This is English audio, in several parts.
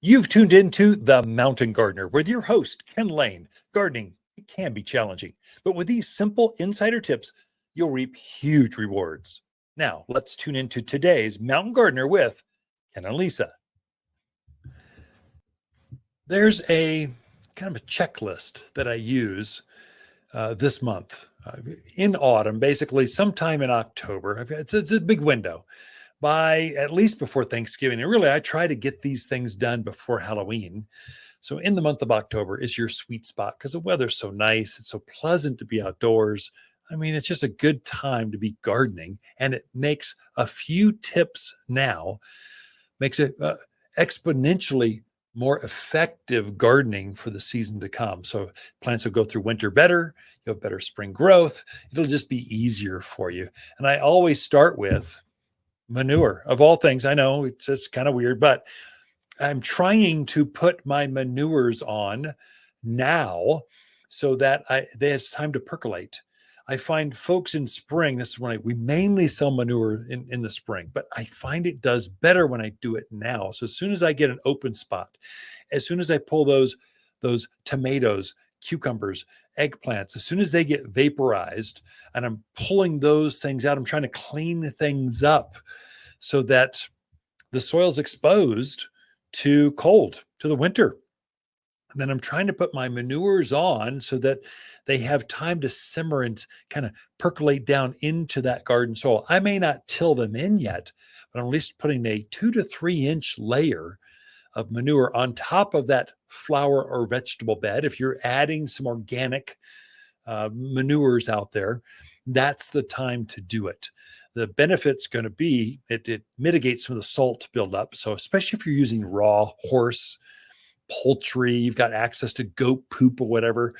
You've tuned into The Mountain Gardener with your host, Ken Lain. Gardening it can be challenging, but with these simple insider tips, you'll reap huge rewards. Now, let's tune into today's Mountain Gardener with Ken and Lisa. There's a kind of a checklist that I use this month in autumn, basically sometime in October. It's a big window by at least before Thanksgiving. And really, I try to get these things done before Halloween. So in the month of October is your sweet spot because the weather's so nice. It's so pleasant to be outdoors. I mean, it's just a good time to be gardening. And it makes a few tips now, makes it exponentially more effective gardening for the season to come. So plants will go through winter better. You'll have better spring growth. It'll just be easier for you. And I always start with manure of all things. I know it's just kind of weird, but I'm trying to put my manures on now so that there's time to percolate. I find folks in spring, this is when we mainly sell manure in the spring, but I find it does better when I do it now. So as soon as I get an open spot, as soon as I pull those tomatoes, cucumbers, eggplants, as soon as they get vaporized and I'm pulling those things out, I'm trying to clean things up so that the soil's exposed to cold, to the winter. And then I'm trying to put my manures on so that they have time to simmer and kind of percolate down into that garden soil. I may not till them in yet, but I'm at least putting a 2 to 3 inch layer of manure on top of that flower or vegetable bed. If you're adding some organic manures out there, that's the time to do it. The benefit's going to be it mitigates some of the salt buildup. So especially if you're using raw horse, poultry, you've got access to goat poop or whatever,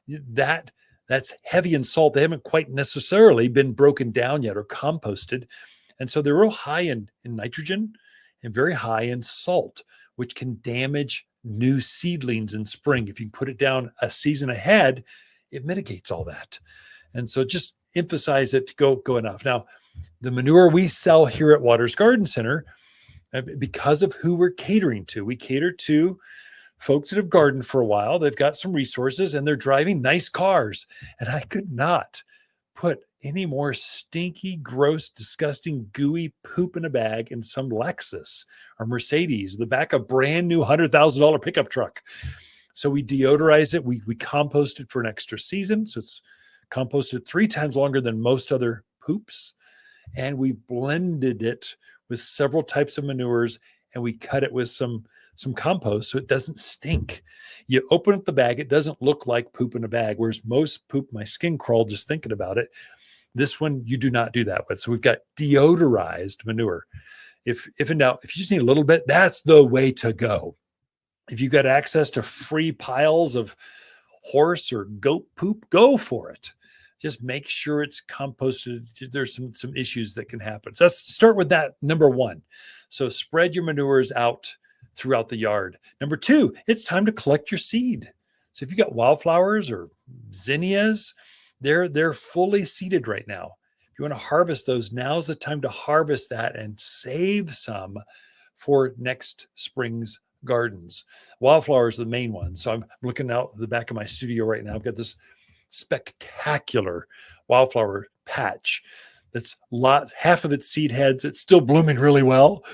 that's heavy in salt. They haven't quite necessarily been broken down yet or composted. And so they're real high in nitrogen and very high in salt, which can damage new seedlings in spring. If you put it down a season ahead, it mitigates all that. And so just emphasize it, go enough. Now, the manure we sell here at Waters Garden Center, because of who we're catering to, we cater to folks that have gardened for a while. They've got some resources and they're driving nice cars. And I could not put any more stinky, gross, disgusting, gooey poop in a bag in some Lexus or Mercedes, the back of a brand new $100,000 pickup truck. So we deodorize it. We compost it for an extra season. So it's composted 3 times longer than most other poops. And we blended it with several types of manures and we cut it with some compost so it doesn't stink. You open up the bag, it doesn't look like poop in a bag, whereas most poop, my skin crawled just thinking about it. This one you do not do that with. So we've got deodorized manure. If in doubt, if you just need a little bit, that's the way to go. If you've got access to free piles of horse or goat poop, go for it. Just make sure it's composted. There's some issues that can happen. So let's start with that, number 1. So spread your manures out throughout the yard. Number 2, it's time to collect your seed. So if you got wildflowers or zinnias, they're fully seeded right now. If you want to harvest those, now's the time to harvest that and save some for next spring's gardens. Wildflowers are the main one. So I'm looking out the back of my studio right now. I've got this spectacular wildflower patch that's half of its seed heads. It's still blooming really well.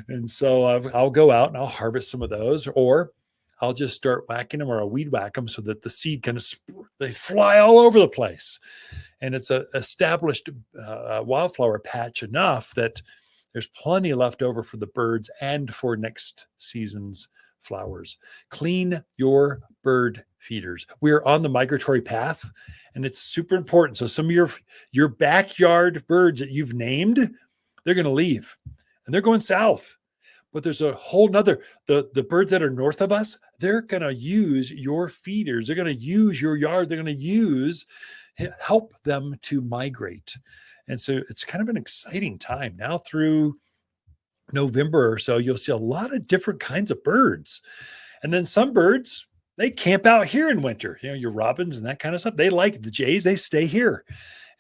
And so I'll go out and I'll harvest some of those, or I'll just start whacking them, or I'll weed whack them so that the seed kind of they fly all over the place. And it's a established wildflower patch enough that there's plenty left over for the birds and for next season's flowers. Clean your bird feeders. We are on the migratory path, and it's super important. So some of your backyard birds that you've named, they're going to leave, and they're going south. But there's a whole nother, the birds that are north of us, they're going to use your feeders. They're going to use your yard. They're going to help them to migrate. And so it's kind of an exciting time now through November or so. You'll see a lot of different kinds of birds. And then some birds, they camp out here in winter. You know, your robins and that kind of stuff. They like the jays. They stay here.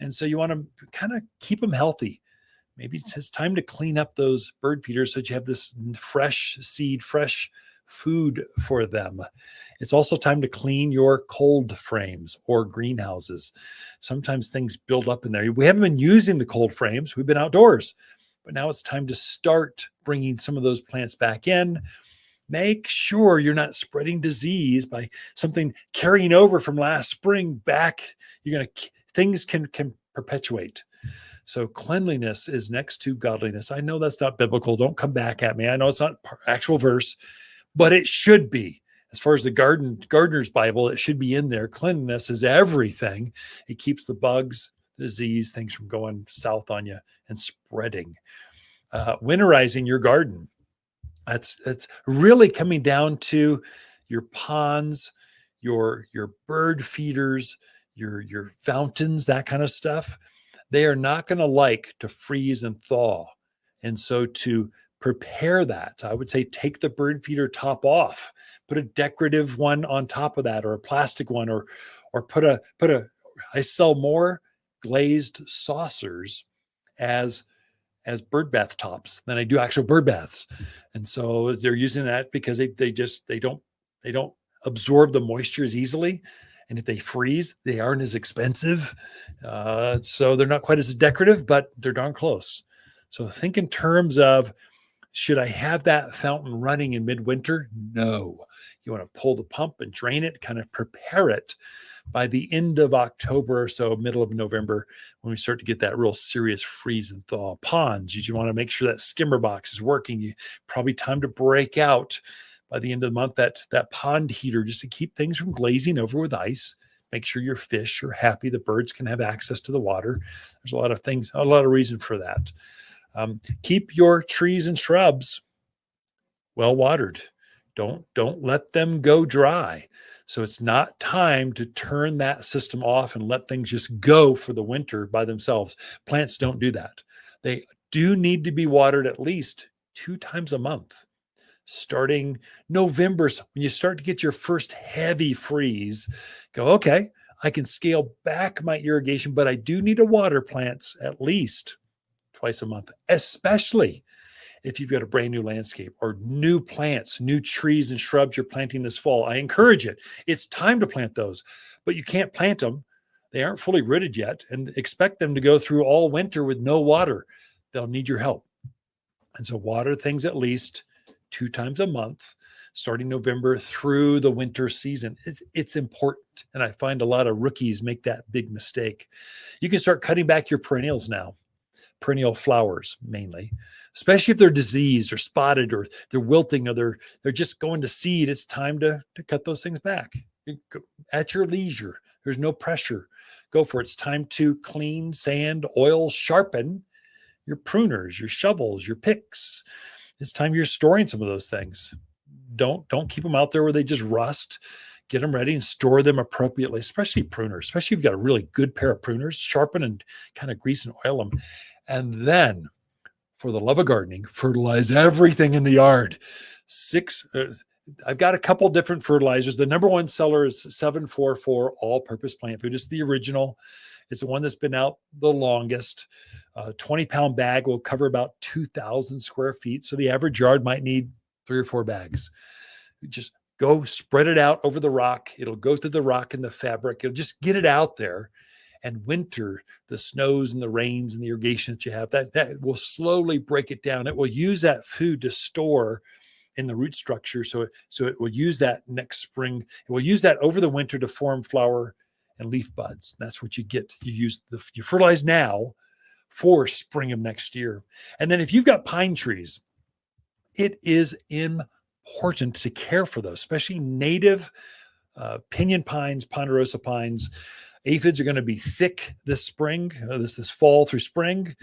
And so you want to kind of keep them healthy. Maybe it's time to clean up those bird feeders so that you have this fresh seed, fresh food for them. It's also time to clean your cold frames or greenhouses. Sometimes things build up in there. We haven't been using the cold frames. We've been outdoors, but now it's time to start bringing some of those plants back in. Make sure you're not spreading disease by something carrying over from last spring back. Things can perpetuate. So cleanliness is next to godliness. I know that's not biblical. Don't come back at me. I know it's not actual verse, but it should be. As far as the gardener's Bible, it should be in there. Cleanliness is everything. It keeps the bugs, the disease, things from going south on you and spreading. Winterizing your garden. That's really coming down to your ponds, your bird feeders, your fountains, that kind of stuff. They are not going to like to freeze and thaw. And so to prepare that, I would say take the bird feeder top off, put a decorative one on top of that, or a plastic one, or I sell more glazed saucers as bird bath tops than I do actual bird baths. And so they're using that because they don't absorb the moisture as easily. And if they freeze, they aren't as expensive. So they're not quite as decorative, but they're darn close. So think in terms of, should I have that fountain running in midwinter? No. You want to pull the pump and drain it, kind of prepare it by the end of October or so, middle of November, when we start to get that real serious freeze and thaw. Ponds, you want to make sure that skimmer box is working. Probably time to break out by the end of the month that pond heater, just to keep things from glazing over with ice. Make sure your fish are happy. The birds can have access to the water. There's a lot of things, a lot of reason for that. Keep your trees and shrubs well watered. Don't let them go dry. So it's not time to turn that system off and let things just go for the winter by themselves. Plants don't do that. They do need to be watered at least 2 times a month. Starting November, so when you start to get your first heavy freeze, go, okay, I can scale back my irrigation, but I do need to water plants at least twice a month, especially if you've got a brand new landscape or new plants, new trees and shrubs you're planting this fall. I encourage it. It's time to plant those, but you can't plant them. They aren't fully rooted yet, and expect them to go through all winter with no water. They'll need your help. And so water things at least 2 times a month, starting November through the winter season. It's important. And I find a lot of rookies make that big mistake. You can start cutting back your perennials now. Perennial flowers mainly, especially if they're diseased or spotted or they're wilting or they're just going to seed. It's time to cut those things back at your leisure. There's no pressure. Go for it. It's time to clean, sand, oil, sharpen your pruners, your shovels, your picks. It's time you're storing some of those things. Don't keep them out there where they just rust. Get them ready and store them appropriately, especially pruners, especially if you've got a really good pair of pruners. Sharpen and kind of grease and oil them. And then, for the love of gardening, fertilize everything in the yard. I've got a couple different fertilizers. The number one seller is 744 all-purpose plant food. It's the original. It's the one that's been out the longest. 20-pound bag will cover about 2,000 square feet. So the average yard might need 3 or 4 bags. Just go spread it out over the rock. It'll go through the rock and the fabric. It'll just get it out there. And winter, the snows and the rains and the irrigation that you have, that will slowly break it down. It will use that food to store in the root structure. So it will use that next spring. It will use that over the winter to form flower and leaf buds. That's what you get. You fertilize now for spring of next year. And then if you've got pine trees, it is important to care for those, especially native pinyon pines, ponderosa pines. Aphids are going to be thick this spring, this fall through spring.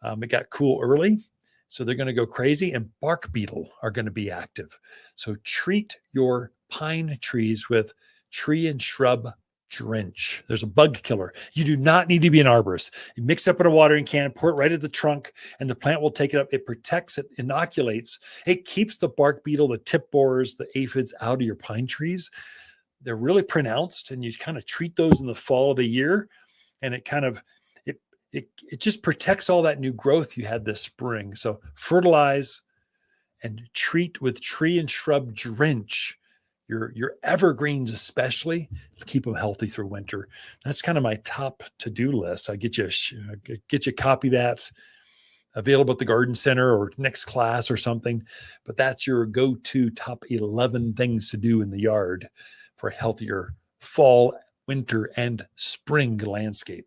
It got cool early, so they're going to go crazy, and bark beetle are going to be active. So treat your pine trees with tree and shrub drench. There's a bug killer. You do not need to be an arborist. You mix it up in a watering can, pour it right at the trunk, and the plant will take it up. It protects, it inoculates. It keeps the bark beetle, the tip borers, the aphids out of your pine trees. They're really pronounced, and you kind of treat those in the fall of the year, and it kind of it just protects all that new growth you had this spring. So fertilize and treat with tree and shrub drench your evergreens, especially keep them healthy through winter. That's kind of my top to-do list. I get you a copy of that available at the garden center or next class or something, but that's your go-to top 11 things to do in the yard for a healthier fall, winter, and spring landscape.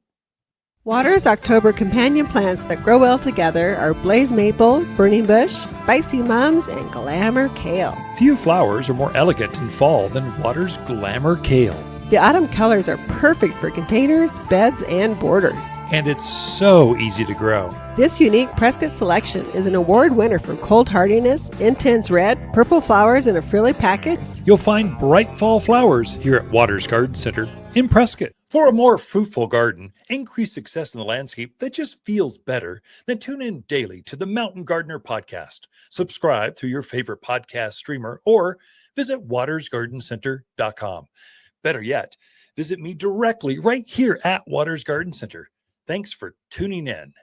Water's October companion plants that grow well together are blaze maple, burning bush, spicy mums, and glamour kale. Few flowers are more elegant in fall than Water's Glamour Kale. The autumn colors are perfect for containers, beds, and borders. And it's so easy to grow. This unique Prescott selection is an award winner for cold hardiness, intense red, purple flowers in a frilly package. You'll find bright fall flowers here at Waters Garden Center in Prescott. For a more fruitful garden, increase success in the landscape that just feels better, then tune in daily to the Mountain Gardener podcast. Subscribe through your favorite podcast streamer or visit watersgardencenter.com. Better yet, visit me directly right here at Waters Garden Center. Thanks for tuning in.